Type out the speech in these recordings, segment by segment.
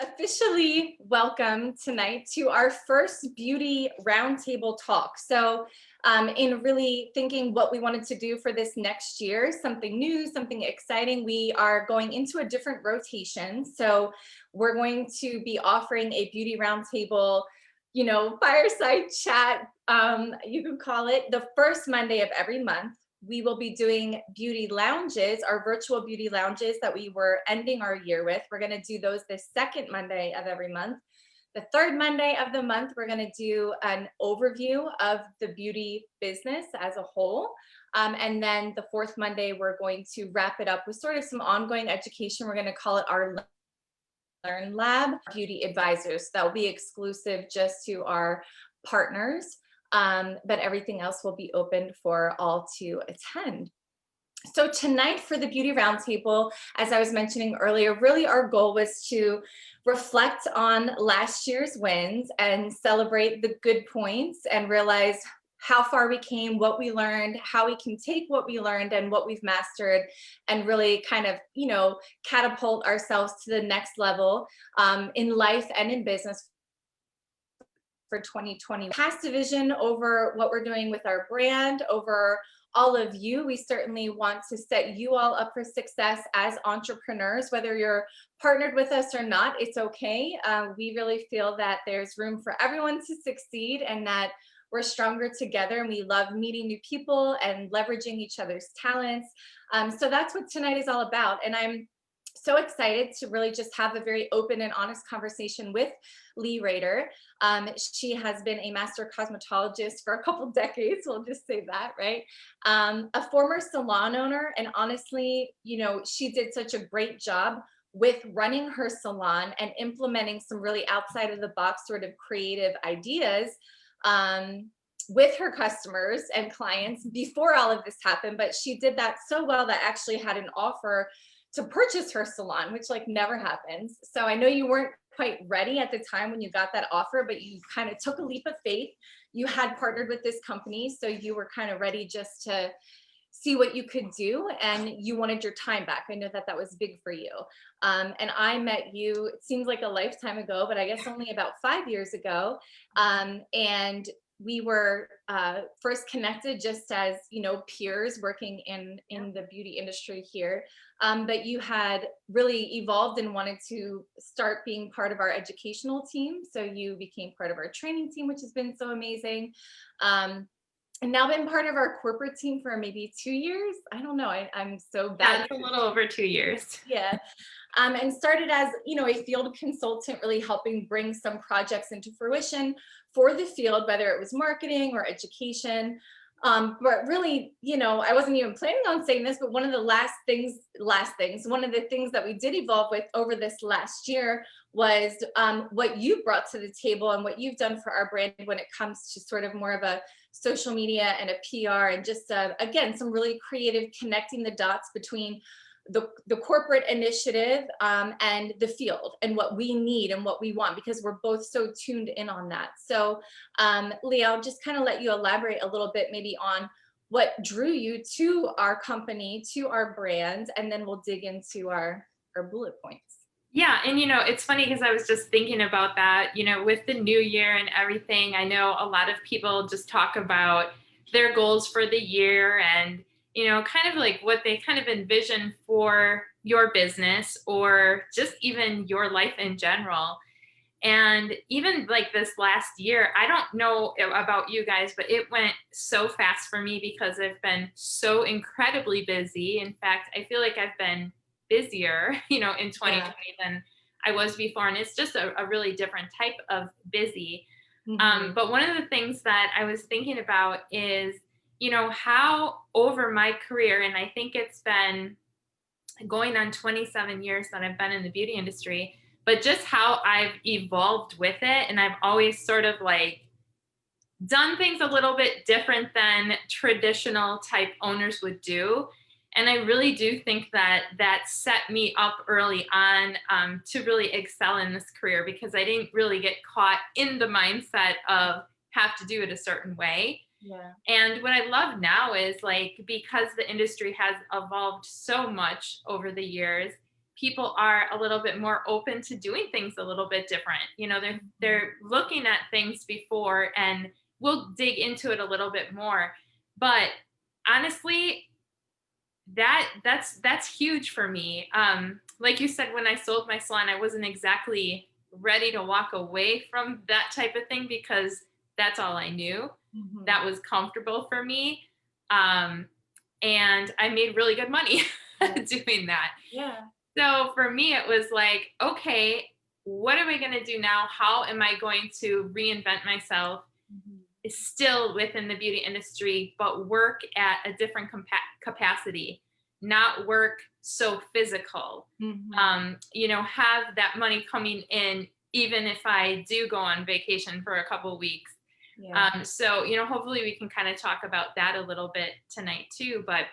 officially welcome tonight to our first beauty roundtable talk. In really thinking what we wanted to do for this next year, something new, something exciting, we are going into a different rotation. So we're going to be offering a beauty roundtable, fireside chat, you can call it, the first Monday of every month. We will be doing beauty lounges, our virtual beauty lounges that we were ending our year with. We're going to do those the second Monday of every month. The third Monday of the month, we're going to do an overview of the beauty business as a whole. And then the fourth Monday, we're going to wrap it up with sort of some ongoing education. We're going to call it our Learn Lab Beauty Advisors. That will be exclusive just to our partners. But everything else will be open for all to attend. So tonight for the Beauty Roundtable, as I was mentioning earlier, really our goal was to reflect on last year's wins and celebrate the good points and realize how far we came, what we learned, how we can take what we learned and what we've mastered and really kind of, catapult ourselves to the next level in life and in business for 2020. Past division over what we're doing with our brand, over all of you. We certainly want to set you all up for success as entrepreneurs, whether you're partnered with us or not, it's okay. We really feel that there's room for everyone to succeed and that we're stronger together, and we love meeting new people and leveraging each other's talents. So that's what tonight is all about. And I'm so excited to really just have a very open and honest conversation with Leigh Raeder. She has been a master cosmetologist for a couple decades, we'll just say that, right? A former salon owner, and honestly, she did such a great job with running her salon and implementing some really outside of the box sort of creative ideas with her customers and clients before all of this happened. But she did that so well that actually had an offer to purchase her salon, which never happens. So I know you weren't quite ready at the time when you got that offer, but you kind of took a leap of faith. You had partnered with this company, so you were kind of ready just to see what you could do, and you wanted your time back. I know that that was big for you. And I met you, it seems like a lifetime ago, but I guess only about 5 years ago. And we were first connected just as peers working in the beauty industry here, but you had really evolved and wanted to start being part of our educational team, so you became part of our training team, which has been so amazing, and now been part of our corporate team for maybe 2 years. I don't know, I'm so bad. Yeah, it's a little over 2 years. Yeah. And started as a field consultant, really helping bring some projects into fruition for the field, whether it was marketing or education. But really, I wasn't even planning on saying this, but one of the one of the things that we did evolve with over this last year was what you brought to the table and what you've done for our brand when it comes to sort of more of a social media and a PR and just, again, some really creative connecting the dots between the corporate initiative and the field and what we need and what we want, because we're both so tuned in on that. So Leigh, I'll just kind of let you elaborate a little bit maybe on what drew you to our company, to our brand, and then we'll dig into our bullet points. Yeah, and it's funny because I was just thinking about that, with the new year and everything. I know a lot of people just talk about their goals for the year and kind of like what they kind of envision for your business or just even your life in general. And even like this last year, I don't know about you guys, but it went so fast for me because I've been so incredibly busy. In fact, I feel like I've been busier, in 2020 than I was before. And it's just a really different type of busy. Mm-hmm. But one of the things that I was thinking about is, how over my career, and I think it's been going on 27 years that I've been in the beauty industry, but just how I've evolved with it. And I've always sort of like done things a little bit different than traditional type owners would do. And I really do think that that set me up early on to really excel in this career, because I didn't really get caught in the mindset of have to do it a certain way. Yeah. And what I love now is, like, because the industry has evolved so much over the years, people are a little bit more open to doing things a little bit different. You know, they're looking at things before, and we'll dig into it a little bit more. But honestly, that's huge for me. Like you said, when I sold my salon, I wasn't exactly ready to walk away from that type of thing because that's all I knew. Mhm. That was comfortable for me. Um, and I made really good money Yeah. doing that. Yeah. So for me, it was like, okay, what am I going to do now? How am I going to reinvent myself? Mhm. Is still within the beauty industry, but work at a different capacity, not work so physical. Mhm. You know, have that money coming in, even if I do go on vacation for a couple weeks. Yeah. So, you know, hopefully we can kind of talk about that a little bit tonight too. But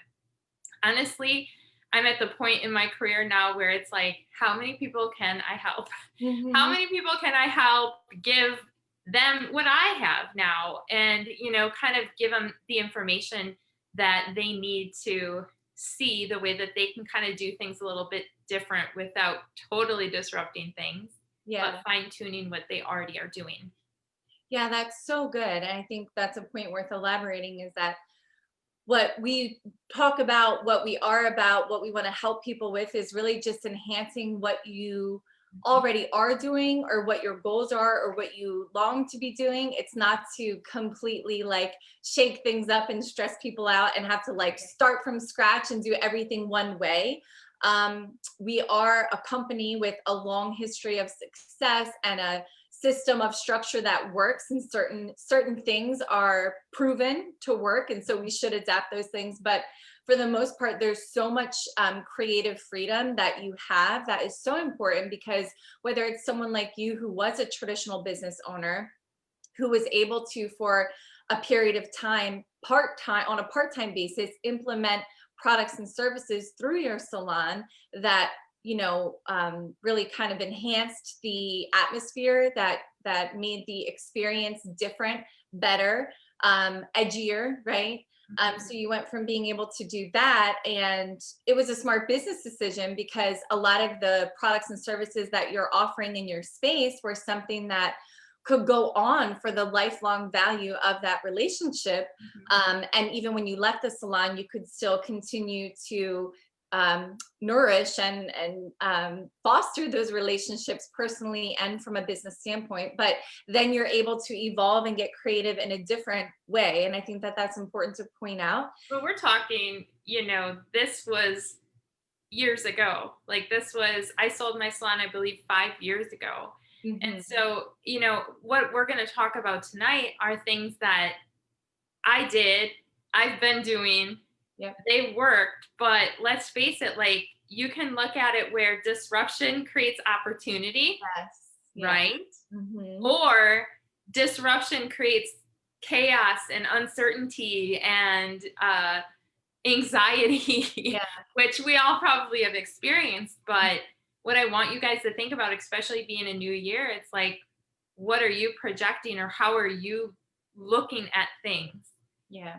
honestly, I'm at the point in my career now where it's like, how many people can I help? How Mhm. many people can I help give them what I have now? And, you know, kind of give them the information that they need to see the way that they can kind of do things a little bit different without totally disrupting things, but Yeah. fine tuning what they already are doing. Yeah, that's so good. And I think that's a point worth elaborating is that what we talk about, what we are about, what we want to help people with is really just enhancing what you already are doing or what your goals are or what you long to be doing. It's not to completely like shake things up and stress people out and have to like start from scratch and do everything one way. We are a company with a long history of success and a system of structure that works, and certain things are proven to work, and so we should adapt those things. But for the most part, there's so much creative freedom that you have that is so important, because whether it's someone like you who was a traditional business owner who was able to, for a period of time, on a part-time basis, implement products and services through your salon that really kind of enhanced the atmosphere, that made the experience different, better, edgier, right? So you went from being able to do that, and it was a smart business decision because a lot of the products and services that you're offering in your space were something that could go on for the lifelong value of that relationship. And even when you left the salon, you could still continue to nourish and foster those relationships personally and from a business standpoint. But then you're able to evolve and get creative in a different way. And I think that that's important to point out. But we're talking, you know, this was years ago. Like this was, I sold my salon, I believe, 5 years ago. And Mhm. so, you know, what we're going to talk about tonight are things that I did, I've been doing, Yep. they worked, but let's face it, like you can look at it where disruption creates opportunity, Yes. Yeah. right? Hmm. Or disruption creates chaos and uncertainty and anxiety, Yeah. which we all probably have experienced. But what I want you guys to think about, especially being a new year, it's like, what are you projecting or how are you looking at things? Yeah.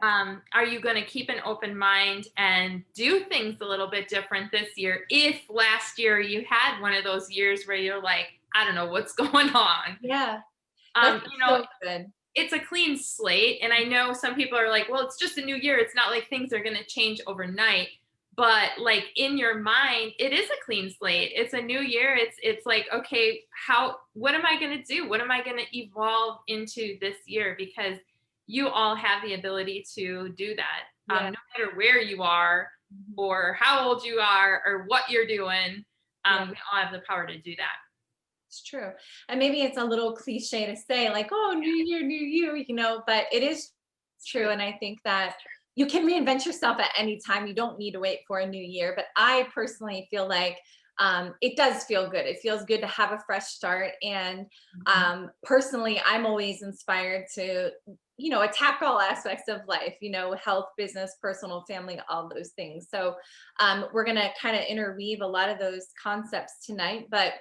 Are you going to keep an open mind and do things a little bit different this year? If last year you had one of those years where you're like, I don't know what's going on. Yeah. That's You know, so good. it's a clean slate. And I know some people are like, well, it's just a new year. It's not like things are going to change overnight. But like in your mind, it is a clean slate. It's a new year. It's like, okay, what am I going to do? What am I going to evolve into this year? Because you all have the ability to do that. Yeah. No matter where you are Mhm. or how old you are or what you're doing, Yeah. we all have the power to do that. It's true. And maybe it's a little cliche to say, like, oh, new year, new you, but it is It's true. true. And I think that you can reinvent yourself at any time. You don't need to wait for a new year. But I personally feel like it does feel good. It feels good to have a fresh start. And personally, I'm always inspired to, attack all aspects of life, health, business, personal, family, all those things. So we're going to kind of interweave a lot of those concepts tonight. But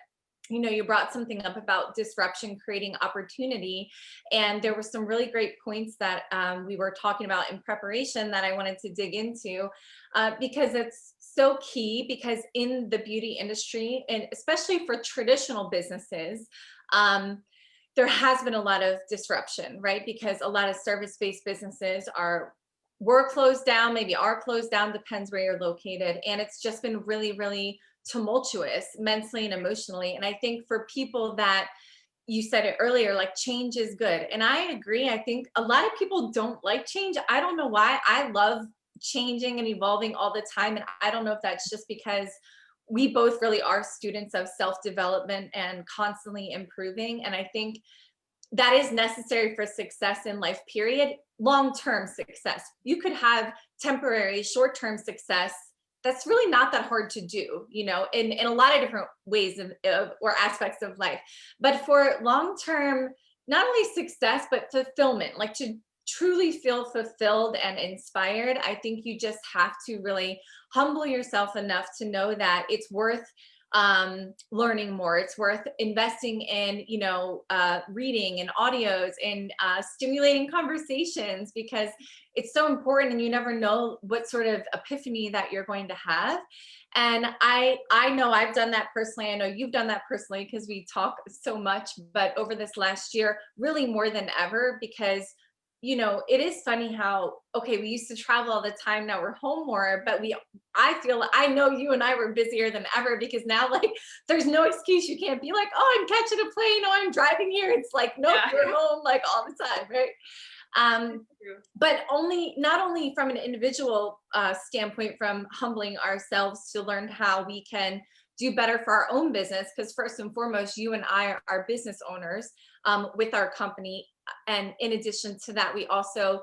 you brought something up about disruption creating opportunity, and there were some really great points that we were talking about in preparation that I wanted to dig into, because it's so key because in the beauty industry, and especially for traditional businesses, there has been a lot of disruption, right? Because a lot of service-based businesses were closed down, maybe are closed down, depends where you're located. And it's just been really, really tumultuous mentally and emotionally. And I think for people that, you said it earlier, like change is good. And I agree. I think a lot of people don't like change. I don't know why. I love changing and evolving all the time. And I don't know if that's just because we both really are students of self-development and constantly improving. And I think that is necessary for success in life, period. Long-term success. You could have temporary, short-term success. That's really not that hard to do, in a lot of different ways or aspects of life. But for long-term, not only success, but fulfillment, like to truly feel fulfilled and inspired, I think you just have to really humble yourself enough to know that it's worth learning more. It's worth investing in, reading and audios and stimulating conversations, because it's so important and you never know what sort of epiphany that you're going to have. And I know I've done that personally. I know you've done that personally because we talk so much, but over this last year, really more than ever, because it is funny how, okay, we used to travel all the time. Now we're home more, but I know you and I were busier than ever, because now like there's no excuse. You can't be like, oh, I'm catching a plane. Oh, I'm driving here. It's like, nope, Yeah. you're home like all the time. Right. But not only from an individual standpoint, from humbling ourselves to learn how we can do better for our own business, because first and foremost, you and I are business owners with our company. And in addition to that, we also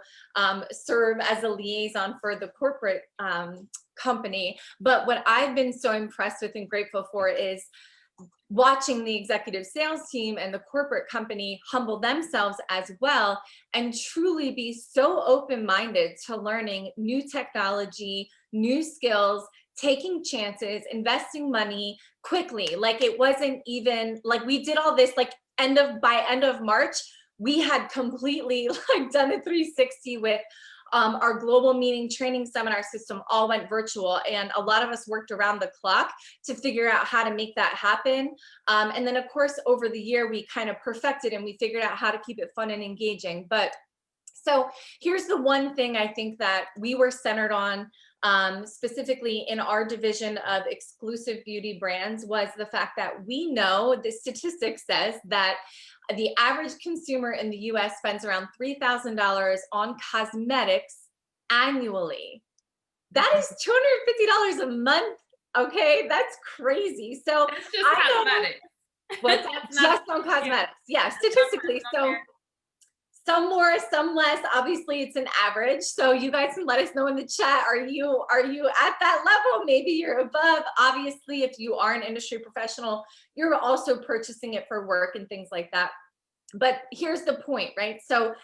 serve as a liaison for the corporate company. But what I've been so impressed with and grateful for is watching the executive sales team and the corporate company humble themselves as well, and truly be so open-minded to learning new technology, new skills, taking chances, investing money quickly. Like it wasn't even like we did all this like by end of March, we had completely like done a 360 with our global meeting training seminar system all went virtual. And a lot of us worked around the clock to figure out how to make that happen. And then of course, over the year, we kind of perfected and we figured out how to keep it fun and engaging. But so here's the one thing I think that we were centered on specifically in our division of exclusive beauty brands, was the fact that we know the statistic says that the average consumer in the US spends around $3,000 on cosmetics annually. That is $250 a month. Okay, that's crazy. So That's just cosmetics. What's just on cosmetics? Yeah, statistically. So some more, some less. Obviously, it's an average. So you guys can let us know in the chat. Are you at that level? Maybe you're above. Obviously, if you are an industry professional, you're also purchasing it for work and things like that. But here's the point, right? So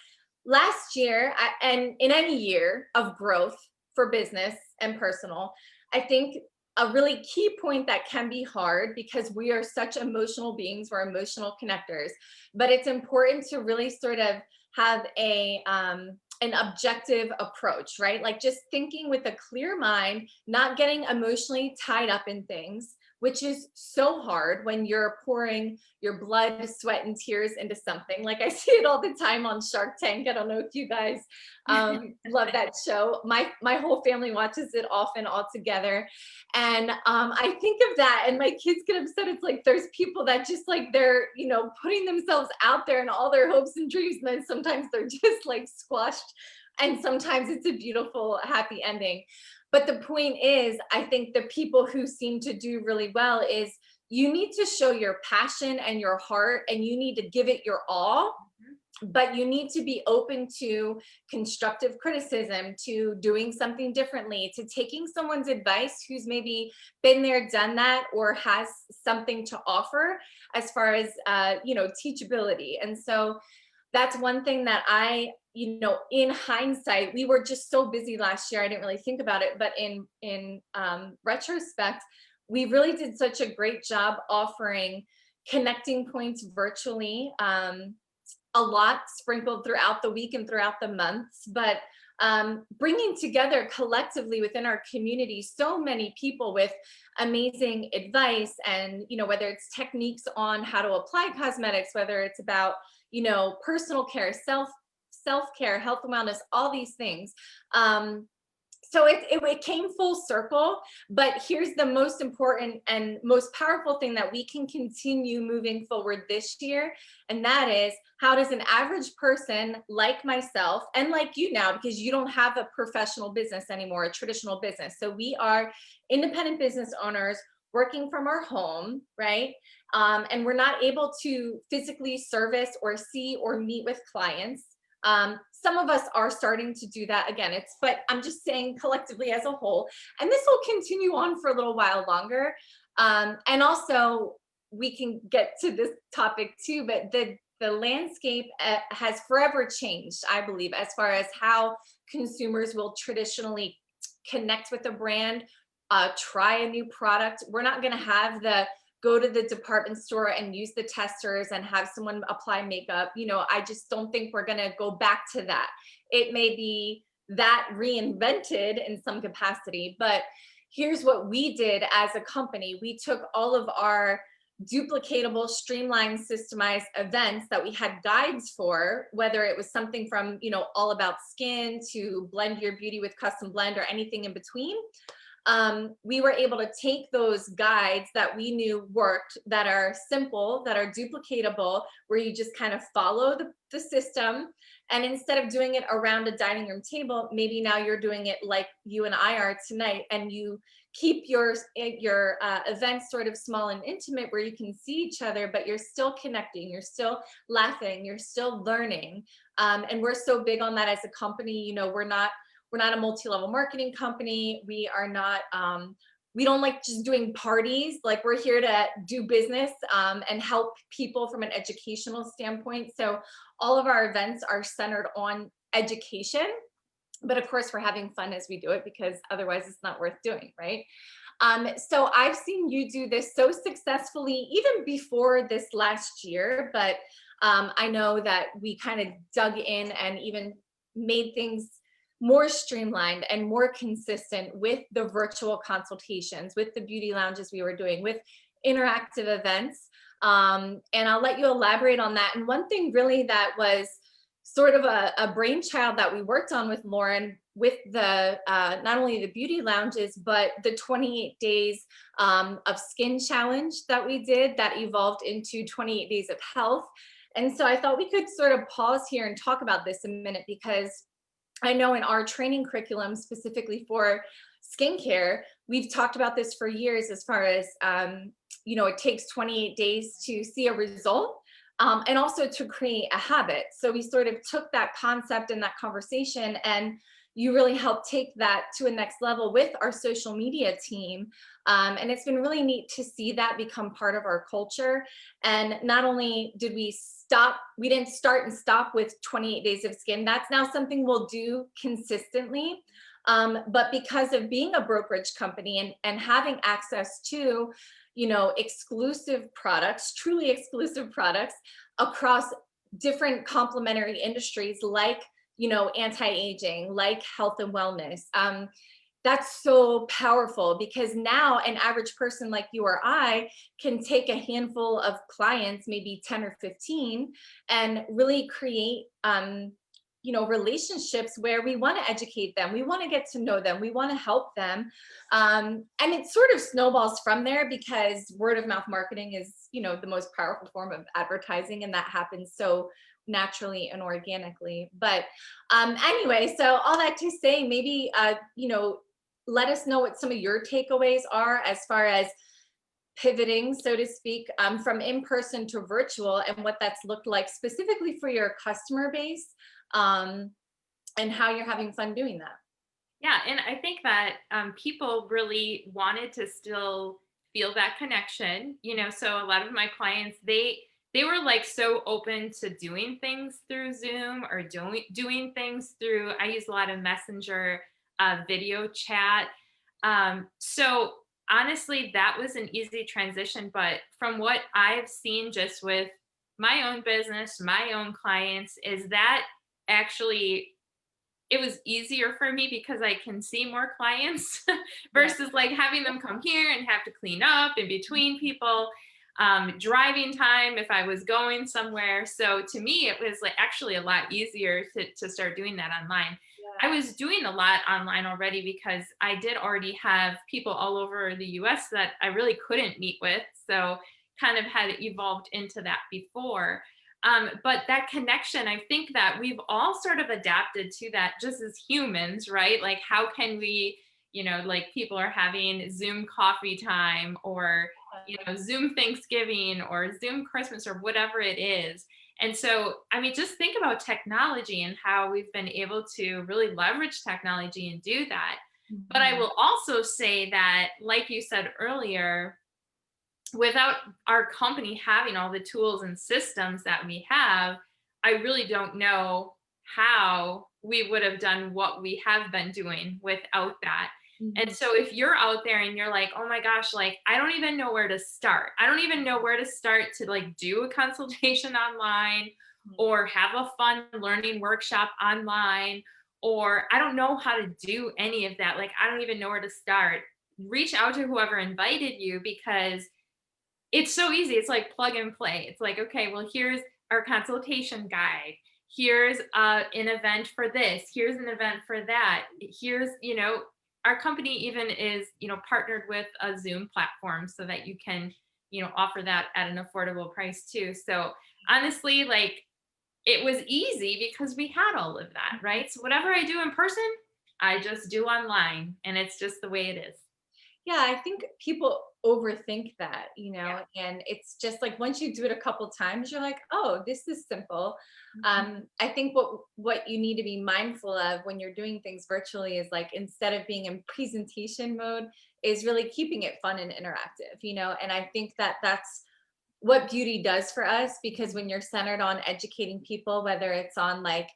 last year, and in any year of growth for business and personal, I think a really key point that can be hard, because we are such emotional beings, we're emotional connectors, but it's important to really sort of have an objective approach, right? Like just thinking with a clear mind, not getting emotionally tied up in things, which is so hard when you're pouring your blood, sweat, and tears into something. Like I see it all the time on Shark Tank. I don't know if you guys love that show. My whole family watches it often all together. And I think of that and my kids get upset. It's like, there's people that just like, they're, putting themselves out there and all their hopes and dreams. And then sometimes they're just like squashed. And sometimes it's a beautiful, happy ending. But the point is, I think the people who seem to do really well is you need to show your passion and your heart, and you need to give it your all, but you need to be open to constructive criticism, to doing something differently, to taking someone's advice who's maybe been there, done that, or has something to offer as far as, teachability. And so that's one thing that in hindsight, we were just so busy last year. I didn't really think about it, but in retrospect, we really did such a great job offering connecting points virtually, a lot sprinkled throughout the week and throughout the months. But bringing together collectively within our community so many people with amazing advice, and whether it's techniques on how to apply cosmetics, whether it's about personal care, self-care, health and wellness, all these things. So it came full circle, but here's the most important and most powerful thing that we can continue moving forward this year. And that is, how does an average person like myself, and like you now, because you don't have a professional business anymore, a traditional business. So we are independent business owners working from our home, right? And we're not able to physically service or see or meet with clients. Some of us are starting to do that again. But I'm just saying collectively as a whole, and this will continue on for a little while longer. And also we can get to this topic too, but the landscape has forever changed, I believe, as far as how consumers will traditionally connect with a brand, try a new product. We're not going to have the go to the department store and use the testers and have someone apply makeup. I just don't think we're going to go back to that. It may be that reinvented in some capacity, but here's what we did as a company. We took all of our duplicatable, streamlined, systemized events that we had guides for, whether it was something from, all about skin to blend your beauty with custom blend or anything in between. We were able to take those guides that we knew worked, that are simple, that are duplicatable, where you just kind of follow the system. And instead of doing it around a dining room table, maybe now you're doing it like you and I are tonight, and you keep your events sort of small and intimate, where you can see each other, but you're still connecting, you're still laughing, you're still learning. And we're so big on that as a company. We're not a multi-level marketing company. We are not, we don't like just doing parties. Like, we're here to do business and help people from an educational standpoint. So all of our events are centered on education, but of course we're having fun as we do it, because otherwise it's not worth doing, right? So I've seen you do this so successfully even before this last year, but I know that we kind of dug in and even made things more streamlined and more consistent with the virtual consultations, with the beauty lounges we were doing, with interactive events. And I'll let you elaborate on that. And one thing really that was sort of a brainchild that we worked on with Lauren, with the not only the beauty lounges, but the 28 days of skin challenge that we did, that evolved into 28 days of health. And so I thought we could sort of pause here and talk about this a minute, because I know in our training curriculum, specifically for skincare, we've talked about this for years, as far as, it takes 28 days to see a result, and also to create a habit. So we sort of took that concept and that conversation, and you really helped take that to a next level with our social media team. And it's been really neat to see that become part of our culture. And not only did we didn't start and stop with 28 days of skin. That's now something we'll do consistently. But because of being a brokerage company and having access to, exclusive products, truly exclusive products across different complementary industries, like, anti-aging, like health and wellness. That's so powerful, because now an average person like you or I can take a handful of clients, maybe 10 or 15, and really create, relationships where we want to educate them. We want to get to know them. We want to help them. And it sort of snowballs from there, because word of mouth marketing is, the most powerful form of advertising. And that happens so naturally and organically. But anyway, so all that to say, maybe, let us know what some of your takeaways are as far as pivoting, so to speak, from in-person to virtual, and what that's looked like specifically for your customer base, and how you're having fun doing that. Yeah, and I think that people really wanted to still feel that connection. So a lot of my clients, they were like so open to doing things through Zoom, or doing things through, I use a lot of Messenger video chat. So honestly, that was an easy transition. But from what I've seen just with my own business, my own clients, is that actually it was easier for me because I can see more clients Yeah. versus like having them come here and have to clean up in between people, driving time if I was going somewhere. So to me, it was like actually a lot easier to start doing that online. I Yeah. was doing a lot online already because I did already have people all over the US that I really couldn't meet with. So kind of had evolved into that before. But that connection, I think that we've all sort of adapted to that just as humans, right? Like, how can we, like people are having Zoom coffee time or, Zoom Thanksgiving or Zoom Christmas or whatever it is. And so, I mean, just think about technology and how we've been able to really leverage technology and do that. But I Mhm. will also say that, like you said earlier, without our company having all the tools and systems that we have, I really don't know how we would have done what we have been doing without that. And Mhm. so if you're out there and you're like, oh my gosh, like I don't even know where to start. I don't even know where to start to like do a consultation online or have a fun learning workshop online, or I don't know how to do any of that. Like I don't even know where to start. Reach out to whoever invited you because it's so easy. It's like plug and play. It's like, okay, well, here's our consultation guide. Here's an event for this. Here's an event for that. Here's, our company even is, partnered with a Zoom platform so that you can, offer that at an affordable price too. So honestly, like it was easy because we had all of that, right? So whatever I do in person, I just do online and it's just the way it is. Yeah, I think people overthink that, Yeah. and it's just like once you do it a couple times, you're like, oh, this is simple. I think what you need to be mindful of when you're doing things virtually is like instead of being in presentation mode, is really keeping it fun and interactive, and I think that that's what beauty does for us because when you're centered on educating people, whether it's on like,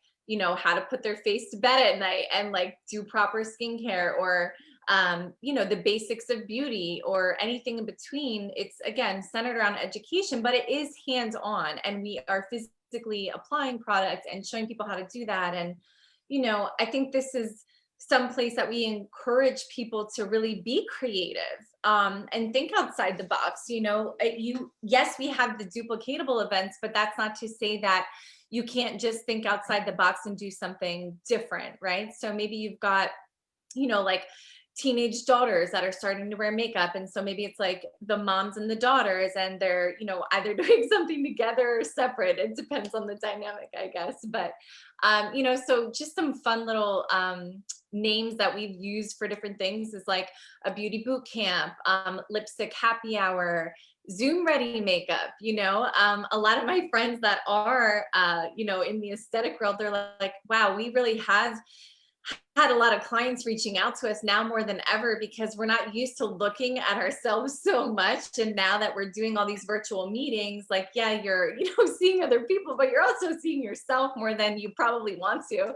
how to put their face to bed at night and like do proper skincare or the basics of beauty or anything in between, it's again centered around education, but it is hands-on and we are physically applying product and showing people how to do that. And, I think this is some place that we encourage people to really be creative and think outside the box. Yes, we have the duplicatable events, but that's not to say that you can't just think outside the box and do something different, right? So maybe you've got like teenage daughters that are starting to wear makeup. And so maybe it's like the moms and the daughters, and they're, either doing something together or separate. It depends on the dynamic, I guess. But, so just some fun little names that we've used for different things is like a beauty boot camp, lipstick happy hour, Zoom ready makeup. A lot of my friends that are, in the aesthetic world, they're like, wow, we really have had a lot of clients reaching out to us now more than ever because we're not used to looking at ourselves so much. And now that we're doing all these virtual meetings, like, yeah, you're, seeing other people, but you're also seeing yourself more than you probably want to.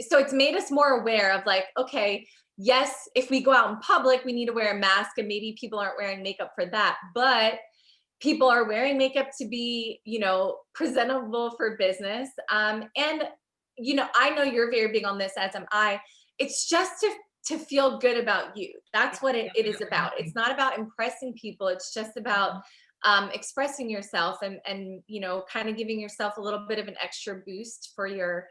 So it's made us more aware of like, okay, yes, if we go out in public, we need to wear a mask and maybe people aren't wearing makeup for that. But people are wearing makeup to be, presentable for business. And I know you're very big on this, as am I. It's just to feel good about you. That's what it is about. It's not about impressing people. It's just about expressing yourself and kind of giving yourself a little bit of an extra boost for your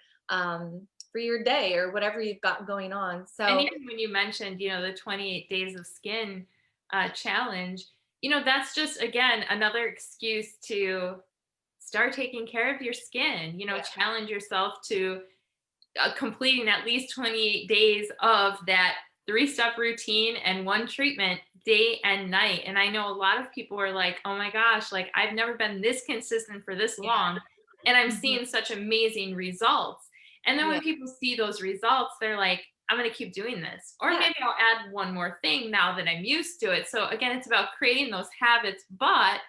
day or whatever you've got going on. And So even when you mentioned, the 28 days of skin challenge, that's just again another excuse to start taking care of your skin. Challenge yourself to completing at least 28 days of that three-step routine and one treatment day and night. And I know a lot of people are like, oh my gosh, like I've never been this consistent for this long. And I'm mhm, seeing such amazing results. And then yeah, when people see those results, they're like, I'm going to keep doing this. Or yeah, maybe I'll add one more thing now that I'm used to it. So again, it's about creating those habits, but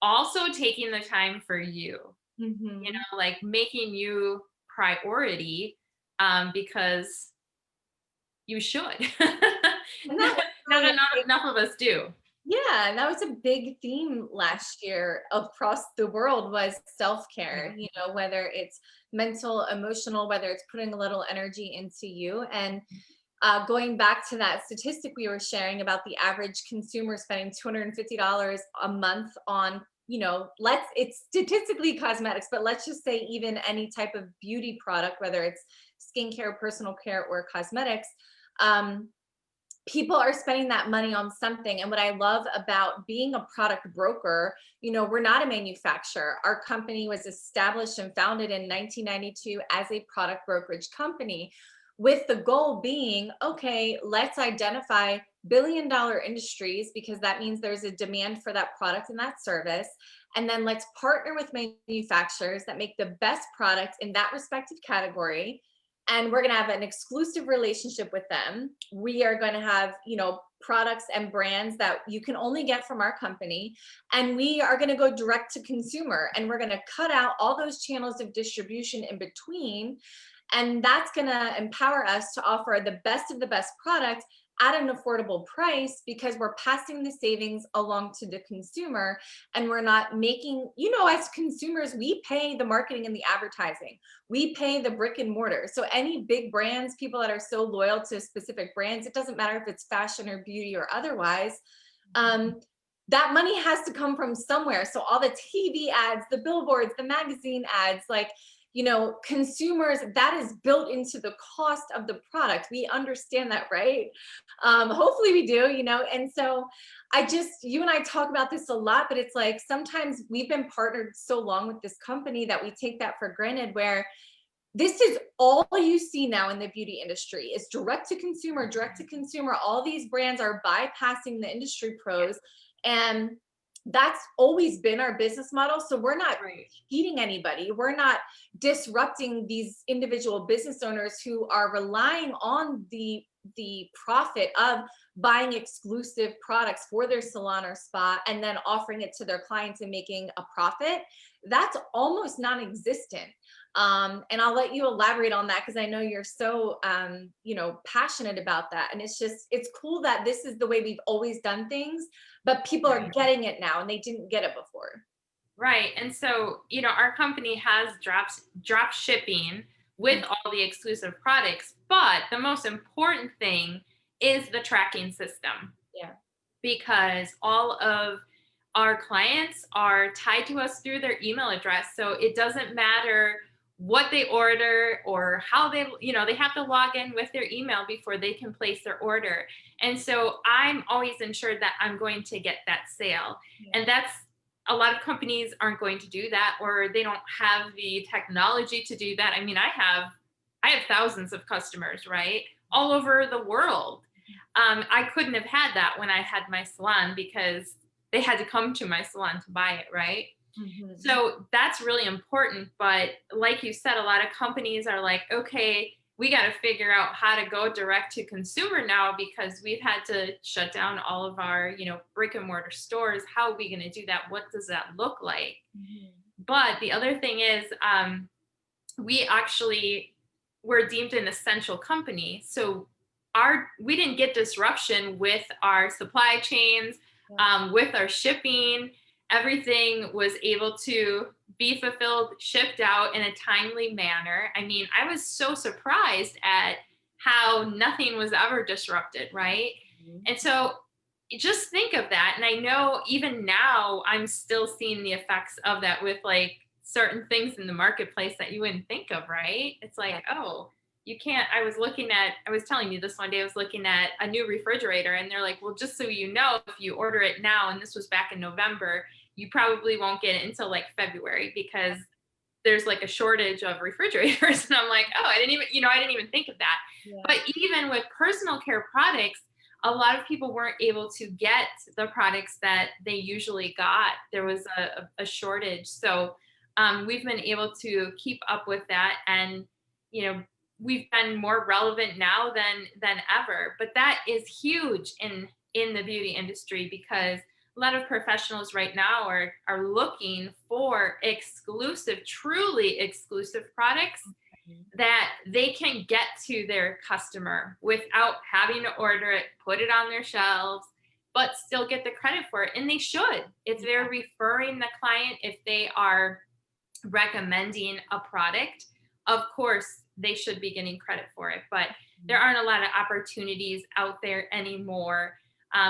also taking the time for you, mhm. like making you priority, because you should. And that was Not really enough of us do. Yeah, and that was a big theme last year across the world was self-care, Yeah. whether it's mental, emotional, whether it's putting a little energy into you. And going back to that statistic we were sharing about the average consumer spending $250 a month on, it's statistically cosmetics, but let's just say even any type of beauty product, whether it's skincare, personal care, or cosmetics. Um, People are spending that money on something. And what I love about being a product broker, we're not a manufacturer. Our company was established and founded in 1992 as a product brokerage company, with the goal being, okay, let's identify billion-dollar industries, because that means there's a demand for that product and that service. And then let's partner with manufacturers that make the best product in that respective category, and we're going to have an exclusive relationship with them. We are going to have, products and brands that you can only get from our company, and we are going to go direct to consumer, and we're going to cut out all those channels of distribution in between, and that's going to empower us to offer the best of the best product at an affordable price, because we're passing the savings along to the consumer, and we're not making, as consumers, we pay the marketing and the advertising, we pay the brick and mortar. So any big brands, people that are so loyal to specific brands, it doesn't matter if it's fashion or beauty or otherwise, that money has to come from somewhere. So all the TV ads, the billboards, the magazine ads, like, consumers, that is built into the cost of the product. We understand that, right? Hopefully we do, and so you and I talk about this a lot, but it's like sometimes we've been partnered so long with this company that we take that for granted, where this is all you see now in the beauty industry is direct to consumer, direct to consumer. All these brands are bypassing the industry pros, and that's always been our business model. So we're not Right. cheating anybody. We're not disrupting these individual business owners who are relying on the profit of buying exclusive products for their salon or spa and then offering it to their clients and making a profit. That's almost non-existent. And I'll let you elaborate on that, because I know you're so passionate about that. And it's cool that this is the way we've always done things, but people are Right. getting it now and they didn't get it before. Right. And so, our company has drop shipping with Mhm. all the exclusive products, but the most important thing is the tracking system, Yeah. because all of our clients are tied to us through their email address. So it doesn't matter what they order or how they have to log in with their email before they can place their order. And so I'm always ensured that I'm going to get that sale. Yeah. And that's a lot of companies aren't going to do that, or they don't have the technology to do that. I mean, I have thousands of customers, right? All over the world. I couldn't have had that when I had my salon, because they had to come to my salon to buy it, right? Mhm. So that's really important. But like you said, a lot of companies are like, okay, we got to figure out how to go direct to consumer now, because we've had to shut down all of our, brick and mortar stores. How are we going to do that? What does that look like? Mhm. But the other thing is, we actually were deemed an essential company. So we didn't get disruption with our supply chains, Yeah. with our shipping. Everything was able to be fulfilled, shipped out in a timely manner. I mean, I was so surprised at how nothing was ever disrupted, right? Mhm. And so just think of that. And I know even now I'm still seeing the effects of that with like certain things in the marketplace that you wouldn't think of, right? It's Yeah. like, oh, you can't. I was telling you this one day, I was looking at a new refrigerator, and they're like, well, just so you know, if you order it now, and this was back in November, you probably won't get it until like February, because there's like a shortage of refrigerators. And I'm like, oh, I didn't even think of that. Yeah. But even with personal care products, a lot of people weren't able to get the products that they usually got. There was a shortage. So we've been able to keep up with that. And, we've been more relevant now than ever. But that is huge in the beauty industry, because a lot of professionals right now are looking for exclusive, truly exclusive products Mhm. that they can get to their customer without having to order it, put it on their shelves, but still get the credit for it. And they should. If they're referring the client, if they are recommending a product, of course they should be getting credit for it. But there aren't a lot of opportunities out there anymore.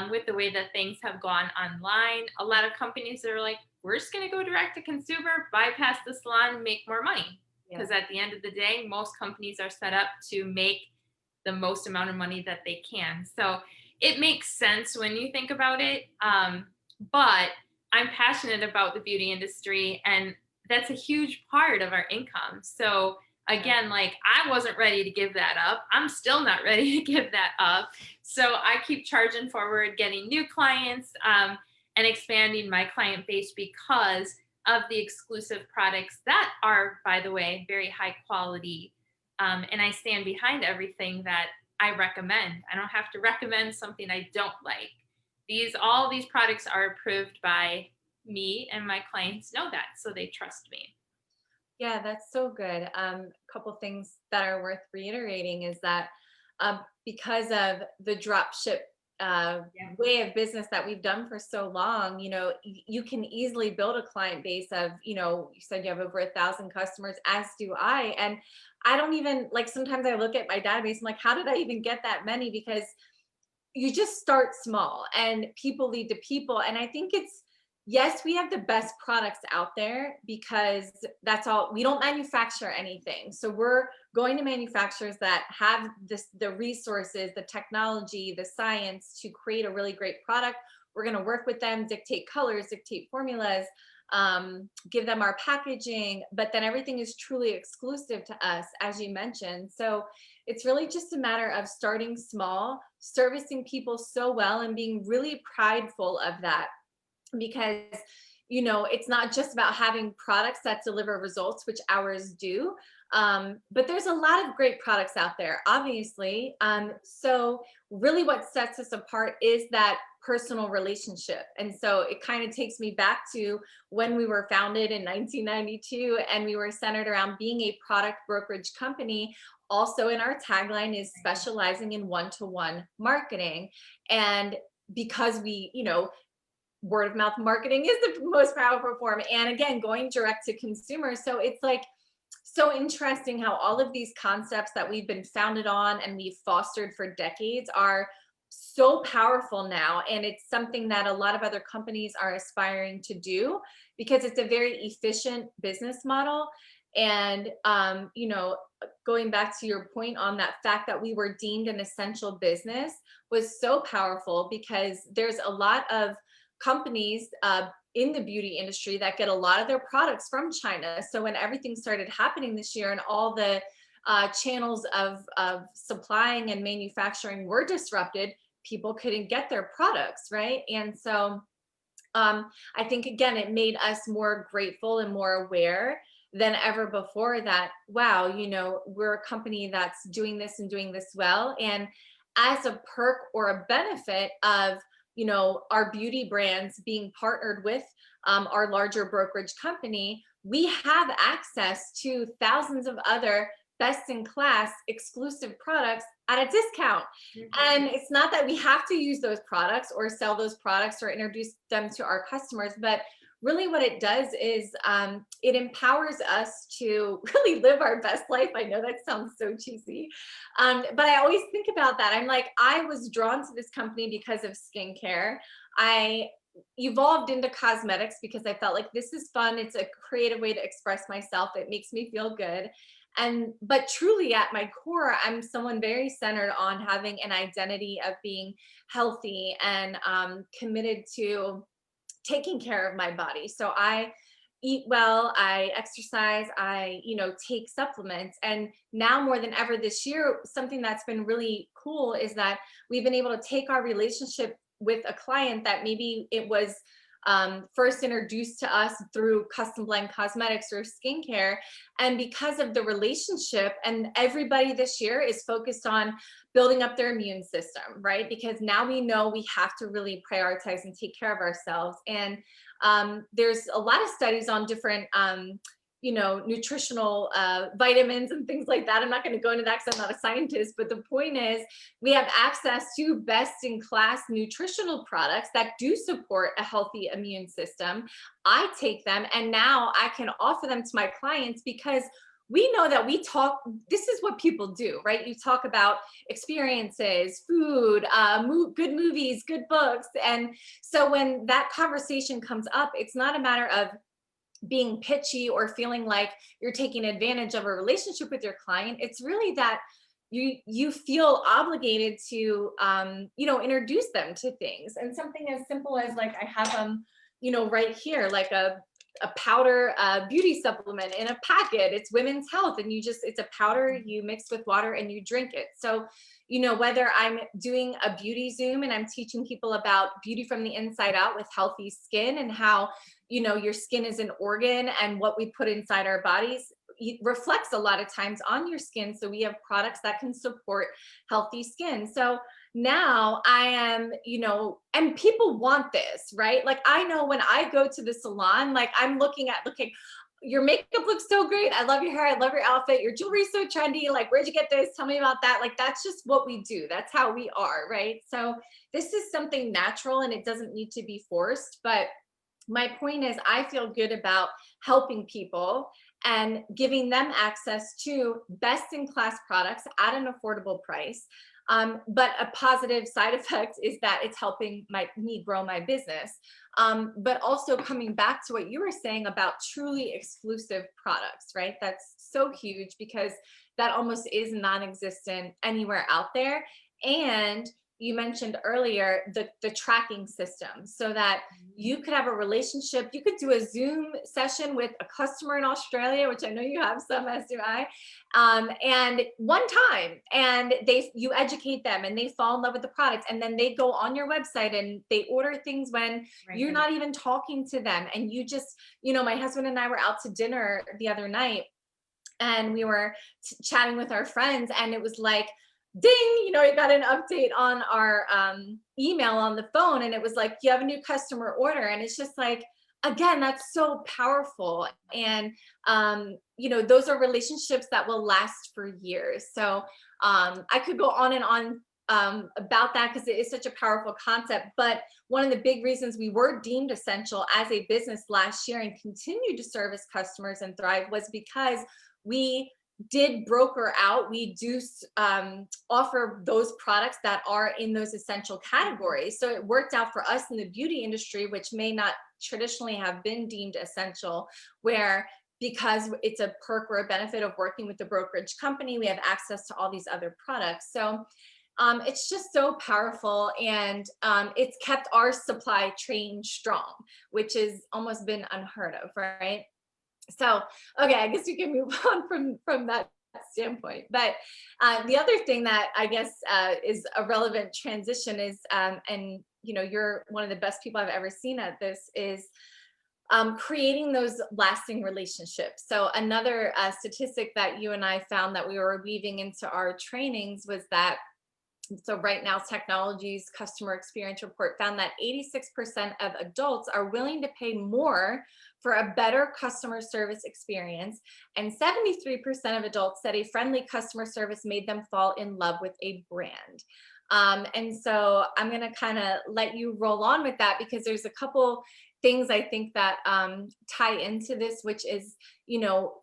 With the way that things have gone online, a lot of companies are like, we're just going to go direct to consumer, bypass the salon, and make more money. Because at the end of the day, most companies are set up to make the most amount of money that they can. So it makes sense when you think about it. But I'm passionate about the beauty industry, and that's a huge part of our income. So again, like, I wasn't ready to give that up. I'm still not ready to give that up. So I keep charging forward, getting new clients, and expanding my client base because of the exclusive products that are, by the way, very high quality. And I stand behind everything that I recommend. I don't have to recommend something I don't like. All these products are approved by me, and my clients know that, so they trust me. Yeah, that's so good. Couple things that are worth reiterating is that because of the drop ship Yeah. way of business that we've done for so long, you can easily build a client base of, you said you have over 1,000 customers, as do I. And I don't even like, sometimes I look at my database, I'm like, how did I even get that many? Because you just start small and people lead to people. And I think yes, we have the best products out there because that's all, we don't manufacture anything. So we're going to manufacturers that have the resources, the technology, the science to create a really great product. We're going to work with them, dictate colors, dictate formulas, give them our packaging, but then everything is truly exclusive to us, as you mentioned. So it's really just a matter of starting small, servicing people so well, and being really prideful of that. Because it's not just about having products that deliver results, which ours do, but there's a lot of great products out there, obviously. So really what sets us apart is that personal relationship. And so it kind of takes me back to when we were founded in 1992, and we were centered around being a product brokerage company. Also in our tagline is specializing in one-to-one marketing. And because word of mouth marketing is the most powerful form. And again, going direct to consumer. So it's like so interesting how all of these concepts that we've been founded on and we've fostered for decades are so powerful now. And it's something that a lot of other companies are aspiring to do because it's a very efficient business model. And, going back to your point on that fact that we were deemed an essential business was so powerful, because there's a lot of companies in the beauty industry that get a lot of their products from China. So when everything started happening this year and all the channels of supplying and manufacturing were disrupted, people couldn't get their products, right? And so I think, again, it made us more grateful and more aware than ever before that, wow, we're a company that's doing this and doing this well. And as a perk or a benefit of our beauty brands being partnered with our larger brokerage company, we have access to thousands of other best in class exclusive products at a discount. And it's not that we have to use those products or sell those products or introduce them to our customers, but really what it does is it empowers us to really live our best life. I know that sounds so cheesy, but I always think about that. I'm like, I was drawn to this company because of skincare. I evolved into cosmetics because I felt like this is fun. It's a creative way to express myself. It makes me feel good. But truly at my core, I'm someone very centered on having an identity of being healthy and committed to taking care of my body. So I eat well, I exercise, I, take supplements. And now more than ever this year, something that's been really cool is that we've been able to take our relationship with a client that maybe it was first introduced to us through custom blend cosmetics or skincare. And because of the relationship, and everybody this year is focused on building up their immune system, right? Because now we know we have to really prioritize and take care of ourselves. And there's a lot of studies on different nutritional vitamins and things like that. I'm not going to go into that because I'm not a scientist, but the point is we have access to best in class nutritional products that do support a healthy immune system. I take them and now I can offer them to my clients because we know that this is what people do, right? You talk about experiences, food, good movies, good books. And so when that conversation comes up, it's not a matter of being pitchy or feeling like you're taking advantage of a relationship with your client. It's really that you feel obligated to introduce them to things, and something as simple as like I have them right here, like a powder beauty supplement in a packet. It's women's health, and it's a powder you mix with water and you drink it. So whether I'm doing a beauty Zoom and I'm teaching people about beauty from the inside out with healthy skin, and how your skin is an organ, and what we put inside our bodies reflects a lot of times on your skin. So we have products that can support healthy skin. So now I am, and people want this, right? Like I know when I go to the salon, like I'm looking, your makeup looks so great. I love your hair. I love your outfit. Your jewelry's so trendy. Like, where'd you get this? Tell me about that. Like, that's just what we do. That's how we are, right? So this is something natural and it doesn't need to be forced. But my point is, I feel good about helping people and giving them access to best in class products at an affordable price. But a positive side effect is that it's helping me grow my business. But also coming back to what you were saying about truly exclusive products, right? That's so huge because that almost is non-existent anywhere out there. And you mentioned earlier the tracking system, so that you could have a relationship. You could do a Zoom session with a customer in Australia, which I know you have some, as do I, and one time, and you educate them and they fall in love with the product, and then they go on your website and they order things when you're not even talking to them. And you just, my husband and I were out to dinner the other night, and we were chatting with our friends, and it was like, ding, we got an update on our email on the phone, and it was like, you have a new customer order. And it's just like, again, that's so powerful. And those are relationships that will last for years. So I could go on and on about that because it is such a powerful concept. But one of the big reasons we were deemed essential as a business last year and continue to service customers and thrive was because we did broker out. We do offer those products that are in those essential categories. So it worked out for us in the beauty industry, which may not traditionally have been deemed essential, where because it's a perk or a benefit of working with the brokerage company, we have access to all these other products. So it's just so powerful, and it's kept our supply chain strong, which has almost been unheard of, right? So, okay, I guess we can move on from that standpoint. But the other thing that I guess is a relevant transition is, and you're one of the best people I've ever seen at this, is creating those lasting relationships. So another statistic that you and I found that we were weaving into our trainings was that, so right now, Technology's customer experience report found that 86% of adults are willing to pay more for a better customer service experience. And 73% of adults said a friendly customer service made them fall in love with a brand. And so I'm going to kind of let you roll on with that, because there's a couple things I think that tie into this, which is,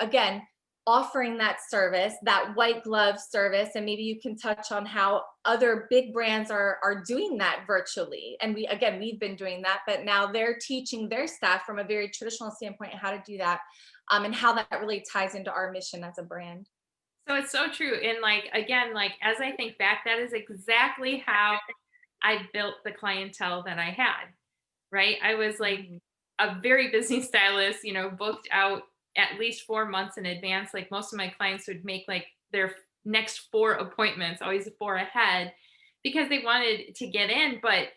again, offering that service, that white glove service. And maybe you can touch on how other big brands are doing that virtually. And we've been doing that, but now they're teaching their staff from a very traditional standpoint how to do that, and how that really ties into our mission as a brand. So it's so true. And again, as I think back, that is exactly how I built the clientele that I had, right? I was like a very busy stylist, booked out at least 4 months in advance. Like most of my clients would make their next 4 appointments, always 4 ahead, because they wanted to get in. But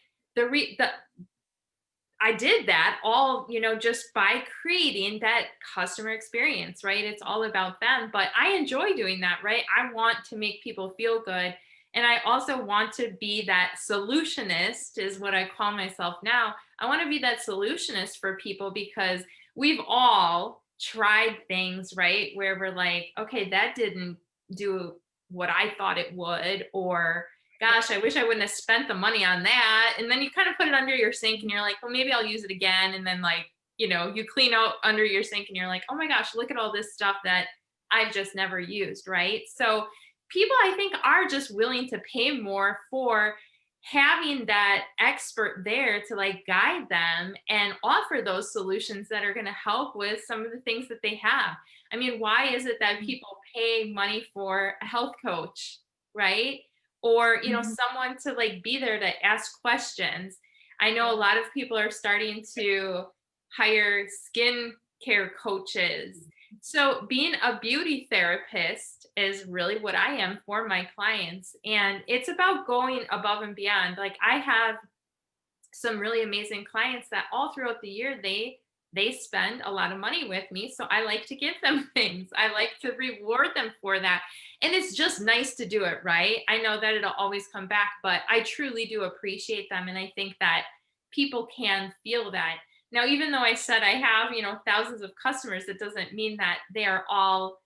I did that all, just by creating that customer experience, right? It's all about them, but I enjoy doing that, right? I want to make people feel good. And I also want to be that solutionist, is what I call myself now. I want to be that solutionist for people, because we've all tried things, right? Where we're like, okay, that didn't do what I thought it would, or gosh, I wish I wouldn't have spent the money on that. And then you kind of put it under your sink and you're like, well, maybe I'll use it again. And then, like, you clean out under your sink and you're like, oh my gosh, look at all this stuff that I've just never used, right? So people, I think, are just willing to pay more for having that expert there to like guide them and offer those solutions that are going to help with some of the things that they have. I mean, why is it that people pay money for a health coach, right? Or, Mhm. someone to like be there to ask questions. I know a lot of people are starting to hire skin care coaches. So being a beauty therapist is really what I am for my clients. And it's about going above and beyond. Like, I have some really amazing clients that all throughout the year they spend a lot of money with me, so I like to give them things. I like to reward them for that, and it's just nice to do it, right? I know that it'll always come back, but I truly do appreciate them, and I think that people can feel that. Now, even though I said I have, thousands of customers, that doesn't mean that they are all,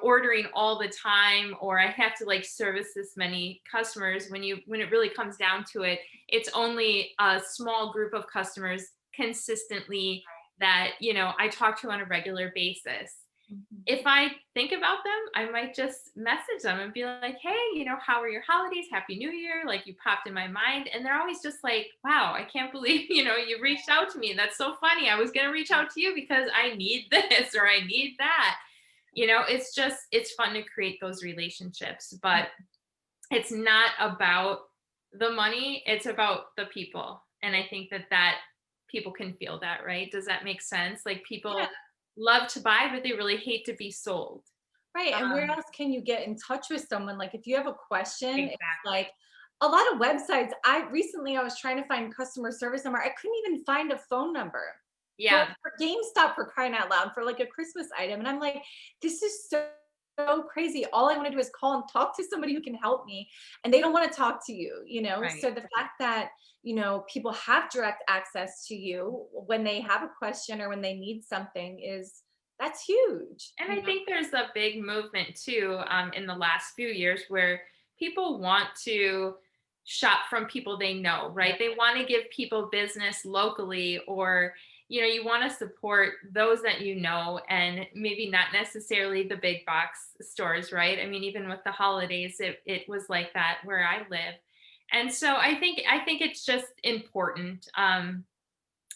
ordering all the time, or I have to like service this many customers. When it really comes down to it, it's only a small group of customers consistently that, I talk to on a regular basis. Mhm. If I think about them, I might just message them and be like, hey, how are your holidays? Happy New Year. Like, you popped in my mind. And they're always just like, wow, I can't believe, you reached out to me. That's so funny. I was going to reach out to you because I need this or I need that. It's fun to create those relationships, but it's not about the money, it's about the people. And I think that people can feel that, right? Does that make sense? Like, Yeah. people love to buy, but they really hate to be sold. Right. And where Um, else can you get in touch with someone? Like if you have a question, it's exactly. like a lot of websites. I was trying to find customer service number. I couldn't even find a phone number Yeah. for GameStop, for crying out loud, for like a Christmas item. And I'm like, this is so crazy. All I want to do is call and talk to somebody who can help me. And they don't want to talk to you, you know? Right. So the fact that, people have direct access to you when they have a question or when they need something that's huge. And I think there's a big movement too, in the last few years, where people want to shop from people they know, right? They want to give people business locally, or, you want to support those that you know, and maybe not necessarily the big box stores, right? I mean, even with the holidays, it was like that where I live. And so I think it's just important. And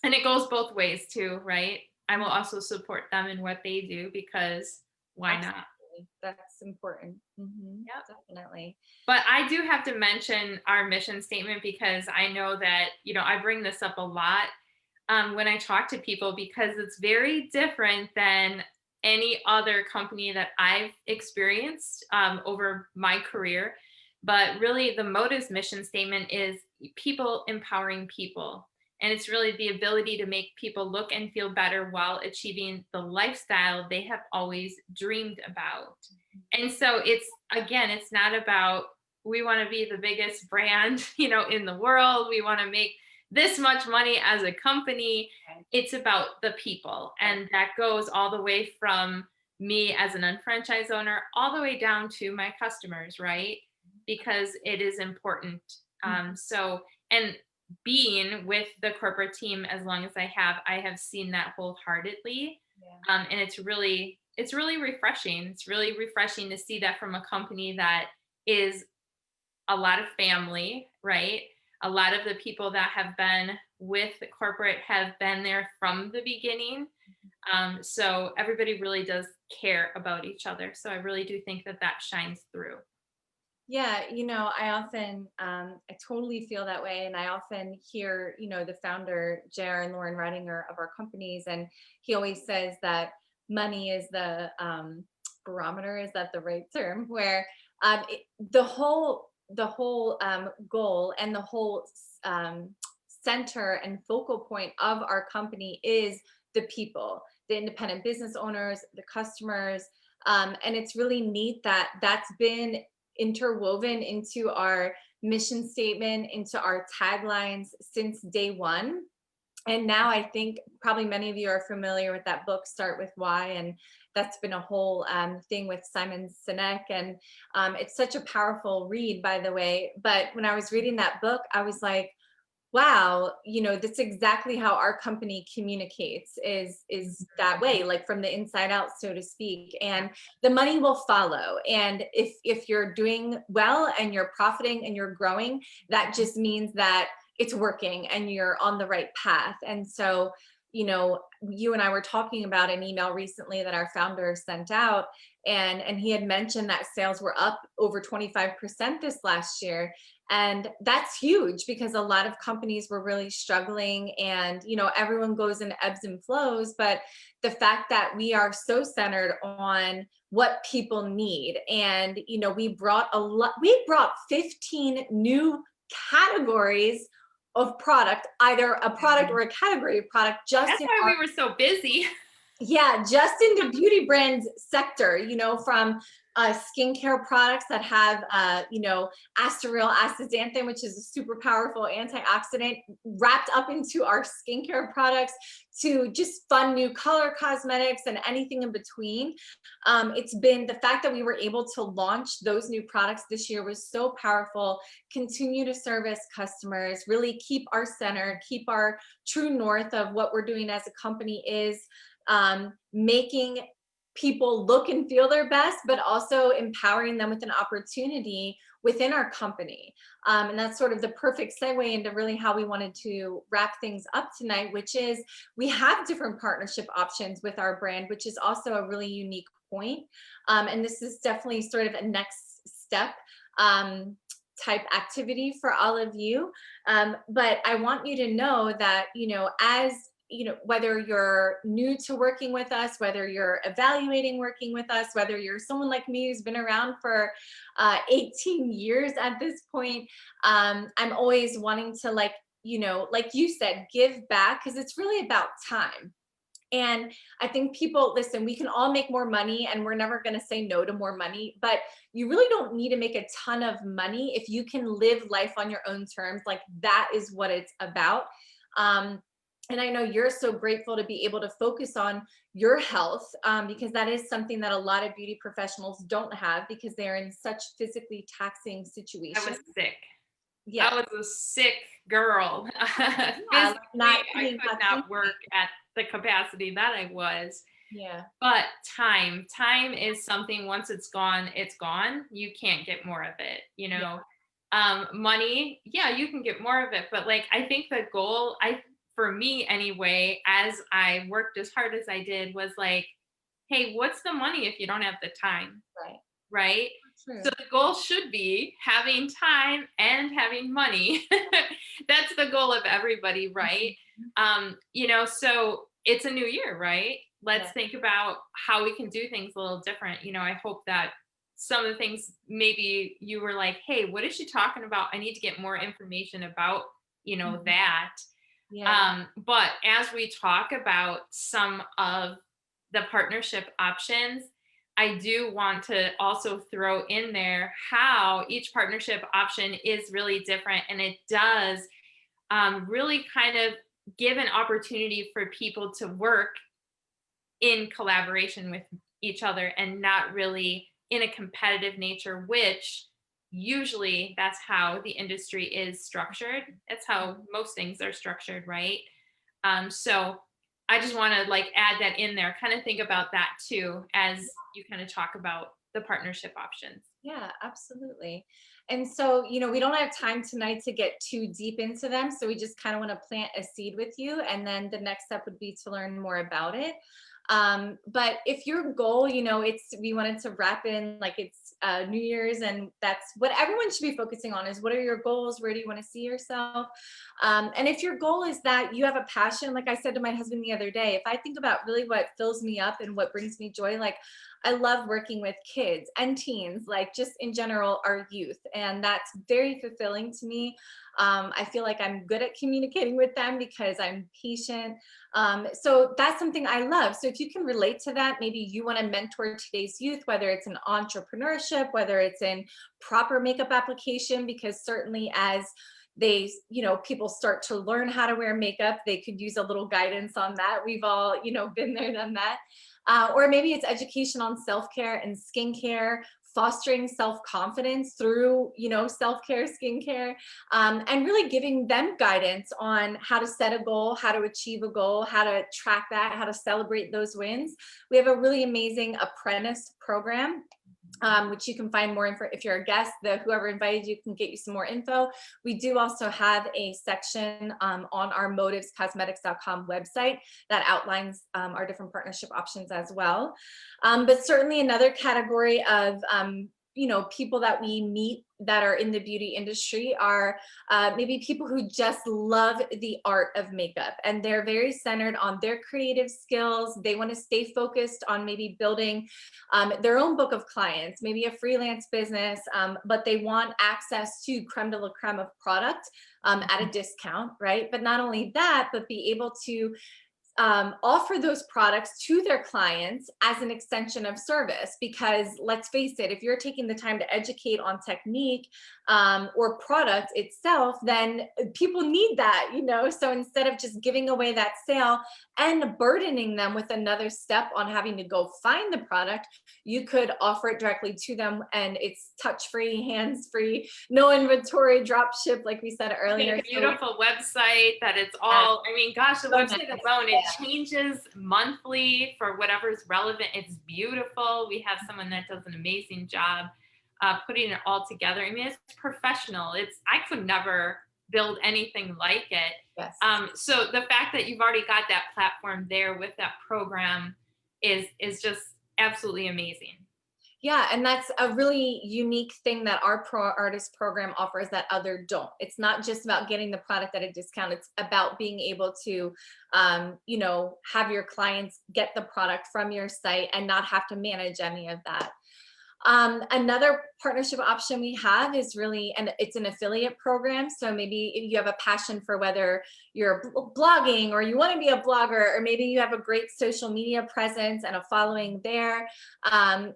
it goes both ways too, right? I will also support them in what they do, because why not? Absolutely. That's important. Yep. Definitely. But I do have to mention our mission statement, because I know that, I bring this up a lot when I talk to people, because it's very different than any other company that I've experienced over my career. But really, the Motives mission statement is people empowering people. And it's really the ability to make people look and feel better while achieving the lifestyle they have always dreamed about. And so it's not about, we want to be the biggest brand, in the world. We want to make this much money as a company. It's about the people. And that goes all the way from me as an unfranchised owner all the way down to my customers, right? Because it is important. And being with the corporate team as long as I have seen that wholeheartedly. Yeah. And it's really refreshing. It's really refreshing to see that from a company that is a lot of family, right? A lot of the people that have been with the corporate have been there from the beginning. So everybody really does care about each other. So I really do think that shines through. Yeah, I totally feel that way. And I often hear, the founder, JR and Lauren Redinger of our companies, and he always says that money is the barometer, is that the right term? Where the whole goal and the whole center and focal point of our company is the people, the independent business owners, the customers. And it's really neat that that's been interwoven into our mission statement, into our taglines since day one. And now I think probably many of you are familiar with that book, Start With Why, and that's been a whole thing with Simon Sinek. And it's such a powerful read, by the way. But when I was reading that book, I was like, wow, that's exactly how our company communicates, is that way, like from the inside out, so to speak. And the money will follow. And if you're doing well and you're profiting and you're growing, that just means that it's working and you're on the right path. And so, you and I were talking about an email recently that our founder sent out, and he had mentioned that sales were up over 25% this last year. And that's huge because a lot of companies were really struggling, and everyone goes in ebbs and flows. But the fact that we are so centered on what people need, and we brought 15 new categories of product, either a product or a category of product, just That's in why our we were so busy. yeah, just in the beauty brands sector, from skincare products that have, acetyl astaxanthin, which is a super powerful antioxidant, wrapped up into our skincare products, to just fun new color cosmetics and anything in between. It's been the fact that we were able to launch those new products this year was so powerful. Continue to service customers, really keep our center, keep our true north of what we're doing as a company is making people look and feel their best, but also empowering them with an opportunity within our company. And that's sort of the perfect segue into really how we wanted to wrap things up tonight, which is we have different partnership options with our brand, which is also a really unique point. And this is definitely sort of a next step type activity for all of you. But I want you to know that, as whether you're new to working with us, whether you're evaluating working with us, whether you're someone like me who's been around for 18 years at this point, I'm always wanting to, like you said, give back, because it's really about time. And I think people, listen, we can all make more money, and we're never going to say no to more money, but you really don't need to make a ton of money if you can live life on your own terms. Like, that is what it's about. And I know you're so grateful to be able to focus on your health, because that is something that a lot of beauty professionals don't have, because they're in such physically taxing I situations. was sick. Yeah. I was a sick girl. Yeah, Physically, not I eating could not work at the capacity that I was. Yeah. But time is something, once it's gone, it's gone. You can't get more of it, Yeah. Money, yeah, you can get more of it. But like, I think the goal, for me anyway, as I worked as hard as I did, was like, hey, what's the money if you don't have the time? Right. Right? True. So the goal should be having time and having money. That's the goal of everybody, right? So it's a new year, right? Let's Yeah. think about how we can do things a little different. I hope that some of the things, maybe you were like, hey, what is she talking about? I need to get more information about, Mhm. that. Yeah. But as we talk about some of the partnership options, I do want to also throw in there how each partnership option is really different. And it does really kind of give an opportunity for people to work in collaboration with each other, and not really in a competitive nature, which usually that's how the industry is structured. That's how most things are structured, right? So I just want to like add that in there. Kind of think about that too as you kind of talk about the partnership options. Yeah, absolutely. And so, we don't have time tonight to get too deep into them. So we just kind of want to plant a seed with you. And then the next step would be to learn more about it. But if your goal, we wanted to wrap in like it's New Year's, and that's what everyone should be focusing on, is what are your goals? Where do you want to see yourself? And if your goal is that you have a passion, like I said to my husband the other day, if I think about really what fills me up and what brings me joy, like I love working with kids and teens, like just in general, our youth. And that's very fulfilling to me. I feel like I'm good at communicating with them because I'm patient. So that's something I love. So if you can relate to that, maybe you want to mentor today's youth, whether it's in entrepreneurship, whether it's in proper makeup application, because certainly as they, people start to learn how to wear makeup. They could use a little guidance on that. We've all, been there, done that. Or maybe it's education on self-care and skincare, fostering self-confidence through, self-care, skincare, and really giving them guidance on how to set a goal, how to achieve a goal, how to track that, how to celebrate those wins. We have a really amazing apprentice program, which you can find more info. If you're a guest, whoever invited you can get you some more info. We do also have a section on our motivescosmetics.com website that outlines our different partnership options as well. But certainly another category of people that we meet that are in the beauty industry are maybe people who just love the art of makeup, and they're very centered on their creative skills. They want to stay focused on maybe building their own book of clients, maybe a freelance business, but they want access to creme de la creme of product at a discount, right? But not only that, but be able to offer those products to their clients as an extension of service. Because let's face it, if you're taking the time to educate on technique or product itself, then people need that, so instead of just giving away that sale and burdening them with another step on having to go find the product, you could offer it directly to them, and it's touch-free, hands-free, no inventory, drop ship, like we said earlier. A beautiful website that it's all, I mean, gosh, the website alone, it changes monthly for whatever's relevant. It's beautiful. We have someone that does an amazing job putting it all together. I mean, it's professional. I could never build anything like it. Yes. So the fact that you've already got that platform there with that program is just absolutely amazing. Yeah, and that's a really unique thing that our Pro Artist program offers that other don't. It's not just about getting the product at a discount. It's about being able to, have your clients get the product from your site and not have to manage any of that. Another partnership option we have is really, and it's an affiliate program. So maybe if you have a passion for whether you're blogging or you want to be a blogger, or maybe you have a great social media presence and a following there.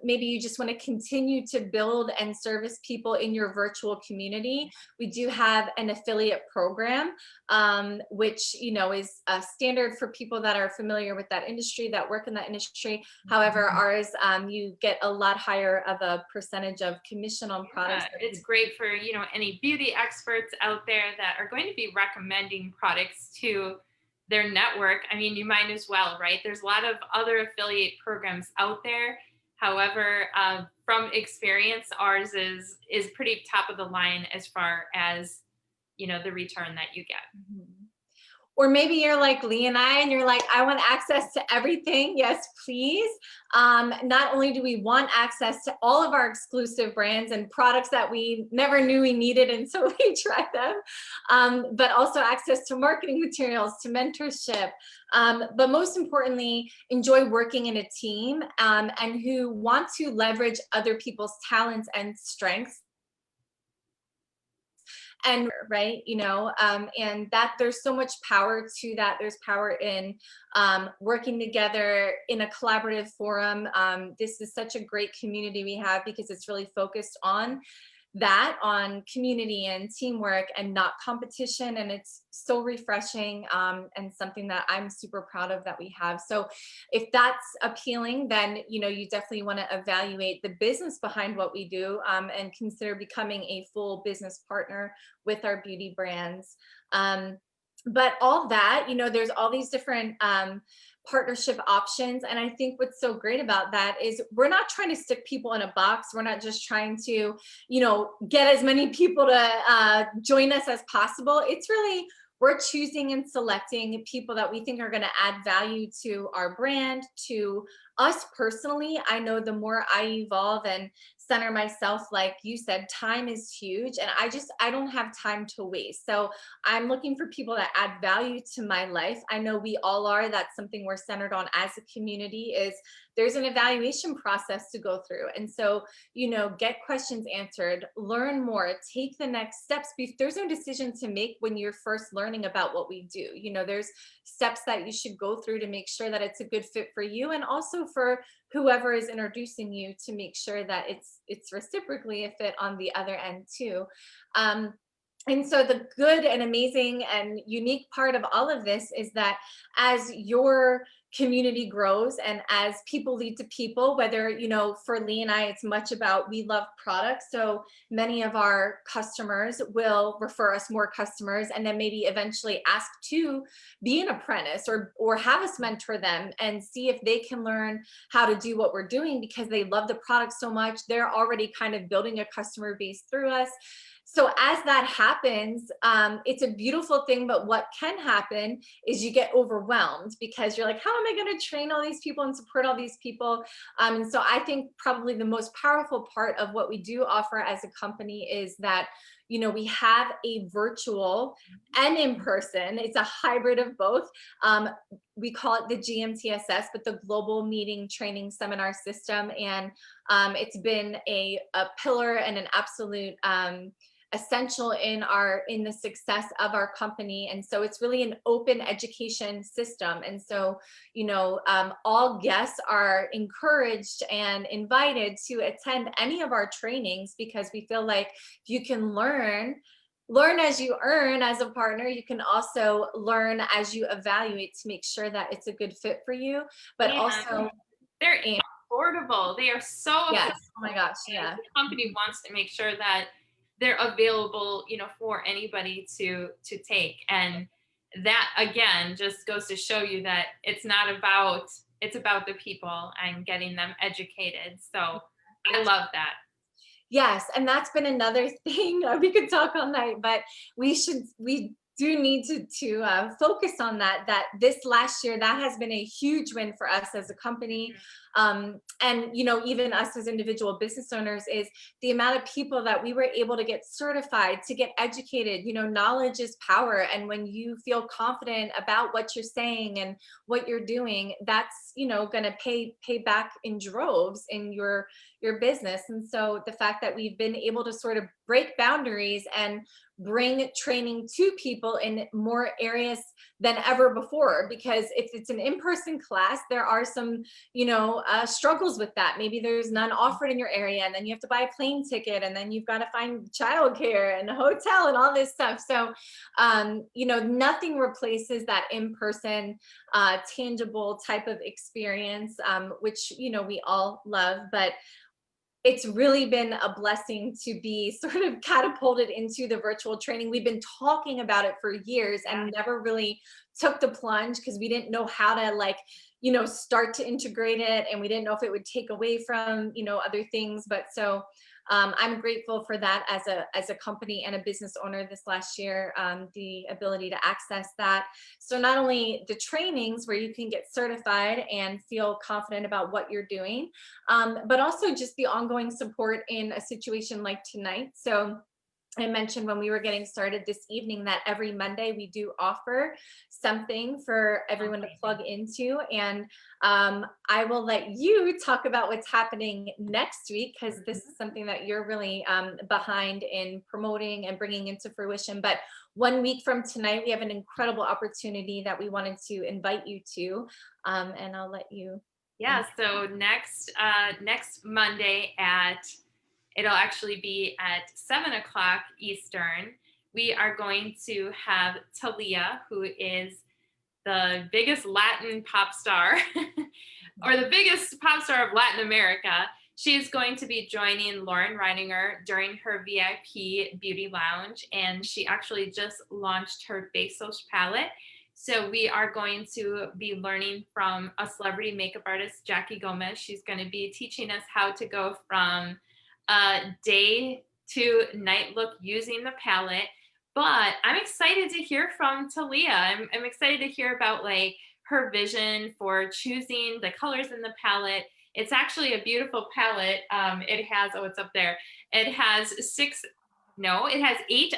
Maybe you just want to continue to build and service people in your virtual community. We do have an affiliate program, which, is a standard for people that are familiar with that industry, that work in that industry. However, ours, you get a lot higher of a percentage of commission on products. It's great for, any beauty experts out there that are going to be recommending products to their network. I mean, you might as well, right? There's a lot of other affiliate programs out there. However, from experience, ours is pretty top of the line as far as, the return that you get. Mm-hmm. Or maybe you're like Leigh and I, and you're like, I want access to everything. Yes, please. Not only do we want access to all of our exclusive brands and products that we never knew we needed until we tried them, but also access to marketing materials, to mentorship, but most importantly, enjoy working in a team, and who want to leverage other people's talents and strengths. And right, and that there's so much power to that. There's power in working together in a collaborative forum. This is such a great community we have because it's really focused on that, on community and teamwork and not competition. And it's so refreshing, and something that I'm super proud of that we have. So if that's appealing, then, you definitely want to evaluate the business behind what we do, and consider becoming a full business partner with our beauty brands. But all that, there's all these different partnership options. And I think what's so great about that is we're not trying to stick people in a box. We're not just trying to, get as many people to join us as possible. It's really, we're choosing and selecting people that we think are going to add value to our brand, to us personally. I know the more I evolve and center myself, like you said, time is huge, and I don't have time to waste. So I'm looking for people that add value to my life. I know we all are. That's something we're centered on as a community, is there's an evaluation process to go through. And so, get questions answered, learn more, take the next steps. There's no decision to make when you're first learning about what we do. There's steps that you should go through to make sure that it's a good fit for you, and also for whoever is introducing you, to make sure that it's reciprocally a fit on the other end too. And so the good and amazing and unique part of all of this is that as your community grows and as people lead to people, whether, for Leigh and I, it's much about, we love products. So many of our customers will refer us more customers and then maybe eventually ask to be an apprentice or have us mentor them and see if they can learn how to do what we're doing because they love the product so much. They're already kind of building a customer base through us. So as that happens, it's a beautiful thing, but what can happen is you get overwhelmed because you're like, how am I going to train all these people and support all these people? And so I think probably the most powerful part of what we do offer as a company is that, we have a virtual and in person. It's a hybrid of both. We call it the GMTSS, but the Global Meeting Training Seminar System. And it's been a pillar and an absolute essential in the success of our company. And so it's really an open education system. And so, all guests are encouraged and invited to attend any of our trainings because we feel like you can learn as you earn as a partner. You can also learn as you evaluate to make sure that it's a good fit for you, but Yeah. also They're affordable. They are so yes. affordable. Oh my gosh, yeah. The company wants to make sure that they're available, for anybody to take. And that again just goes to show you that it's about the people and getting them educated. So I love that. Yes, and that's been another thing. We could talk all night, but we do need to focus on that. That this last year, that has been a huge win for us as a company, and even us as individual business owners, is the amount of people that we were able to get certified, to get educated. Knowledge is power, and when you feel confident about what you're saying and what you're doing, that's going to pay back in droves in your business. And so the fact that we've been able to sort of break boundaries and bring training to people in more areas than ever before, because if it's an in-person class, there are some struggles with that. Maybe there's none offered in your area, and then you have to buy a plane ticket, and then you've got to find childcare and a hotel and all this stuff. So nothing replaces that in-person tangible type of experience, which we all love. But it's really been a blessing to be sort of catapulted into the virtual training. We've been talking about it for years and never really took the plunge because we didn't know how to start to integrate it, and we didn't know if it would take away from other things. But so I'm grateful for that as a company and a business owner this last year, the ability to access that. So not only the trainings where you can get certified and feel confident about what you're doing, but also just the ongoing support in a situation like tonight. So I mentioned when we were getting started this evening that every Monday we do offer something for everyone to plug into. And I will let you talk about what's happening next week, because this is something that you're really behind in promoting and bringing into fruition. But 1 week from tonight, we have an incredible opportunity that we wanted to invite you to. And I'll let you. Yeah. So next Monday it'll actually be at 7:00 Eastern. We are going to have Talia, who is the biggest Latin pop star or the biggest pop star of Latin America. She is going to be joining Leigh Raeder during her VIP beauty lounge. And she actually just launched her Bezos palette. So we are going to be learning from a celebrity makeup artist, Jackie Gomez. She's going to be teaching us how to go from day to night look using the palette. But I'm excited to hear from Talia. I'm excited to hear about like her vision for choosing the colors in the palette. It's actually a beautiful palette. It has, it's up there. It has 8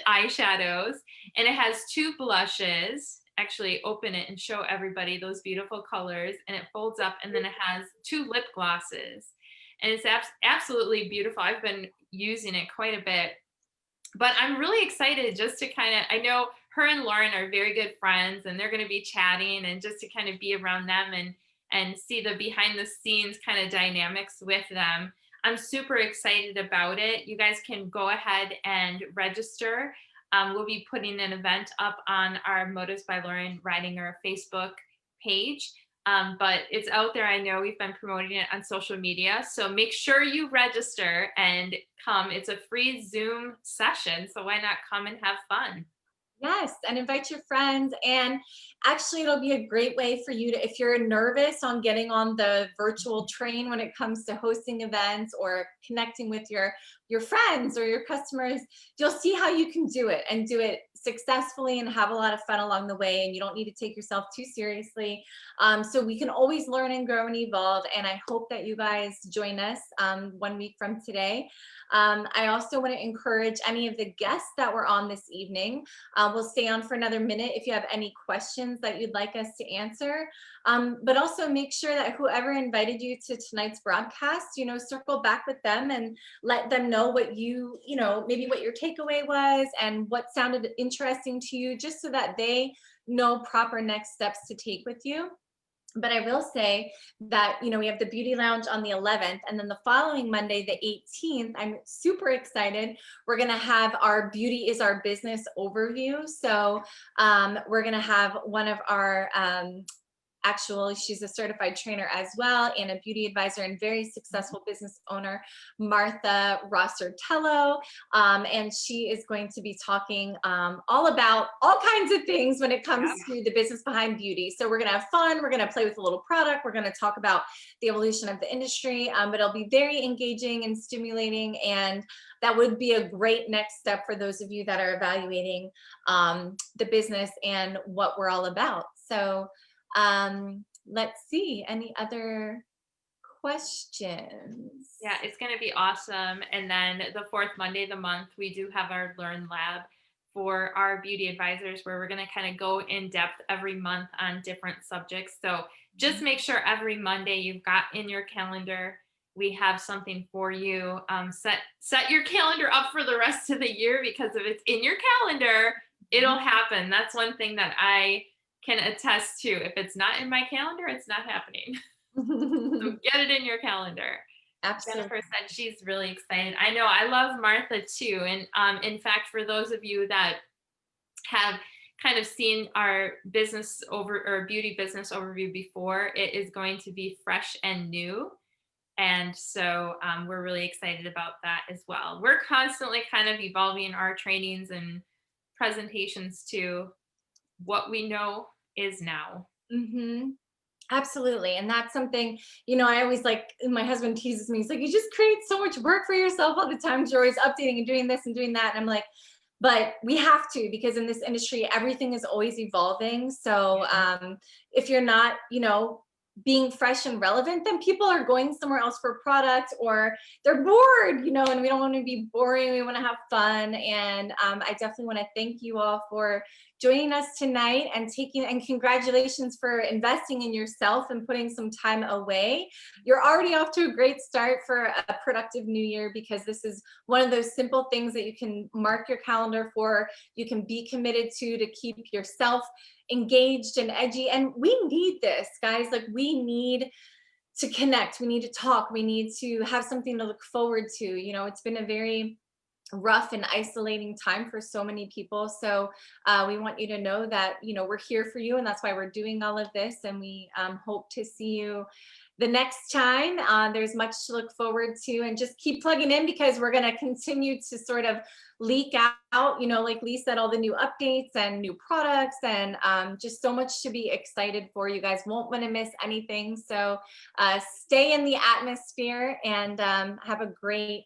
eyeshadows, and it has 2 blushes. Actually open it and show everybody those beautiful colors, and it folds up, and then it has 2 lip glosses. And it's absolutely beautiful. I've been using it quite a bit, but I'm really excited just to I know her and Lauren are very good friends, and they're going to be chatting, and just to kind of be around them and see the behind the scenes kind of dynamics with them. I'm super excited about it. You guys can go ahead and register We'll be putting an event up on our Motives by Lauren Ridinger Facebook page. But it's out there. I know we've been promoting it on social media. So make sure you register and come. It's a free Zoom session. So why not come and have fun? Yes, and invite your friends. And actually, it'll be a great way for you to, if you're nervous on getting on the virtual train when it comes to hosting events or connecting with your friends or your customers, you'll see how you can do it and do it successfully and have a lot of fun along the way. And you don't need to take yourself too seriously. So we can always learn and grow and evolve. And I hope that you guys join us 1 week from today. I also want to encourage any of the guests that were on this evening. We'll stay on for another minute if you have any questions that you'd like us to answer. But also make sure that whoever invited you to tonight's broadcast, circle back with them and let them know what maybe what your takeaway was and what sounded interesting to you, just so that they know proper next steps to take with you. But I will say that, we have the beauty lounge on the 11th, and then the following Monday, the 18th, I'm super excited. We're going to have our Beauty is Our Business overview. So we're going to have one of our she's a certified trainer as well, and a beauty advisor and very successful business owner, Martha Rosser-Tello. And she is going to be talking all about all kinds of things when it comes to the business behind beauty. So we're going to have fun. We're going to play with a little product. We're going to talk about the evolution of the industry, but it'll be very engaging and stimulating. And that would be a great next step for those of you that are evaluating the business and what we're all about. So let's see, any other questions? Yeah, it's going to be awesome. And then the fourth Monday of the month, we do have our Learn Lab for our beauty advisors, where we're going to kind of go in depth every month on different subjects. So just make sure every Monday you've got in your calendar, we have something for you. Set your calendar up for the rest of the year, because if it's in your calendar, it'll happen. That's one thing that I can attest to. If it's not in my calendar, it's not happening. So get it in your calendar. Absolutely. Jennifer said she's really excited. I know, I love Martha too. And in fact, for those of you that have kind of seen our beauty business overview before, it is going to be fresh and new. And so we're really excited about that as well. We're constantly kind of evolving our trainings and presentations to what we know is now. Mm-hmm. Absolutely. And that's something, I always my husband teases me. He's like, you just create so much work for yourself all the time. You're always updating and doing this and doing that. And I'm like, but we have to, because in this industry, everything is always evolving. So if you're not, being fresh and relevant, then people are going somewhere else for products, or they're bored, and we don't want to be boring. We want to have fun. And I definitely want to thank you all for joining us tonight and congratulations for investing in yourself and putting some time away. You're already off to a great start for a productive new year, because this is one of those simple things that you can mark your calendar for. You can be committed to keep yourself engaged and edgy. And we need this, guys. We need to connect. We need to talk. We need to have something to look forward to. It's been a very rough and isolating time for so many people. So we want you to know that, we're here for you, and that's why we're doing all of this. And we hope to see you the next time. There's much to look forward to, and just keep plugging in, because we're going to continue to sort of leak out, like Leigh said, all the new updates and new products, and just so much to be excited for. You guys won't want to miss anything. So stay in the atmosphere, and have a great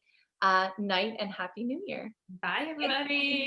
night, and Happy New Year. Bye, everybody.